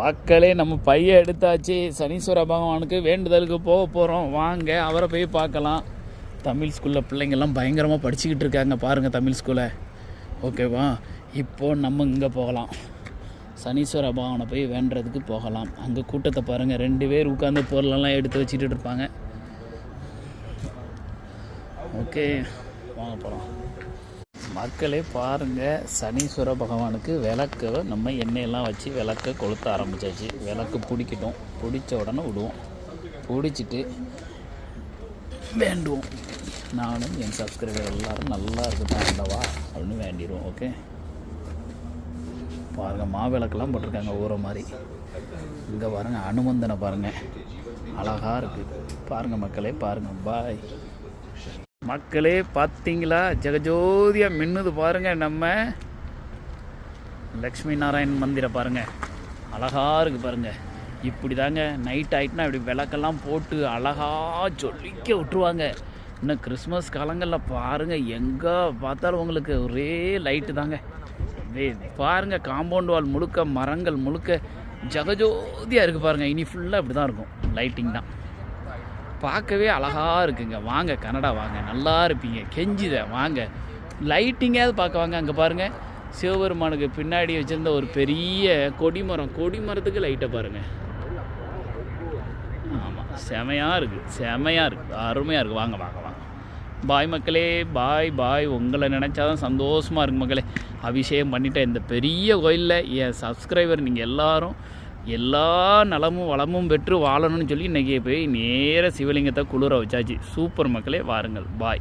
மக்களே நம்ம பையன் எடுத்தாச்சு. சனீஸ்வர பகவானுக்கு வேண்டுதலுக்கு போக போகிறோம். வாங்க அவரை போய் பார்க்கலாம். தமிழ் ஸ்கூலில் பிள்ளைங்கள்லாம் பயங்கரமாக படிச்சுக்கிட்டு இருக்காங்க பாருங்கள், தமிழ் ஸ்கூலில். ஓகேவா, இப்போது நம்ம இங்கே போகலாம். சனீஸ்வர பகவானை போய் வேண்டுறதுக்கு போகலாம். அங்கே கூட்டத்தை பாருங்கள், 2 பேர் உட்காந்து பொருளெல்லாம் எடுத்து வச்சுட்டு இருப்பாங்க. ஓகே, வாங்க போகலாம். மக்களே பாருங்கள், சனீஸ்வர பகவானுக்கு விளக்கு நம்ம எண்ணெயெல்லாம் வச்சு விளக்க கொளுத்த ஆரம்பித்தாச்சு. விளக்கு பிடிக்கட்டும், பிடிச்ச உடனே விடுவோம். பிடிச்சிட்டு வேண்டுவோம். நானும் என் சப்ஸ்கிரைபர் எல்லோரும் நல்லா இருக்கட்டும் ஆண்டவா அப்படின்னு வேண்டிடுவோம். ஓகே, பாருங்கள் மாவிளக்கெல்லாம் போட்டிருக்காங்க ஊற மாதிரி. இங்கே பாருங்கள் அனுமந்தனை பாருங்கள், அழகாக இருக்குது பாருங்கள் மக்களே. பாருங்கள், பாய் மக்களே. பார்த்தீங்களா, ஜெகஜோதியாக மின்னுது பாருங்கள். நம்ம லக்ஷ்மி நாராயண் மந்திரம் பாருங்கள், அழகாக இருக்குது பாருங்கள். இப்படி தாங்க நைட் ஆகிட்டுனா இப்படி விளக்கெல்லாம் போட்டு அழகாக ஜொலிக்க விட்டுருவாங்க. இன்னும் கிறிஸ்மஸ் காலங்களில் பாருங்கள், எங்கே பார்த்தாலும் உங்களுக்கு ஒரே லைட்டு தாங்க. பாருங்கள், காம்பவுண்ட் வால் முழுக்க மரங்கள் முழுக்க ஜெகஜோதியாக இருக்குது பாருங்கள். இனி ஃபுல்லாக இப்படி தான் இருக்கும், லைட்டிங் தான். பார்க்கவே அழகாக இருக்குங்க. வாங்க கனடா வாங்க, நல்லா இருப்பீங்க. கெஞ்சித வாங்க, லைட்டிங்காவது பார்க்க வாங்க. அங்கே பாருங்கள், சிவபெருமானுக்கு பின்னாடி வச்சுருந்த ஒரு பெரிய கொடிமரம், கொடிமரத்துக்கு லைட்டை பாருங்கள். ஆமாம், செமையாக இருக்குது, செமையாக இருக்குது, அருமையாக இருக்குது. வாங்க வாங்க வாங்க. பாய் மக்களே, பாய் பாய். உங்களை நினச்சாதான் சந்தோஷமாக இருக்குது மக்களே. அபிஷேகம் பண்ணிட்டேன் இந்த பெரிய கோயிலில். என் சப்ஸ்கிரைபர் நீங்கள் எல்லோரும் எல்லா நலமும் வளமும் பெற்று வாழணும்னு சொல்லி இன்றைக்கி போய் நேராக சிவலிங்கத்தை குளிர வச்சாச்சு. சூப்பர் மக்களே, வாருங்கள். பாய்.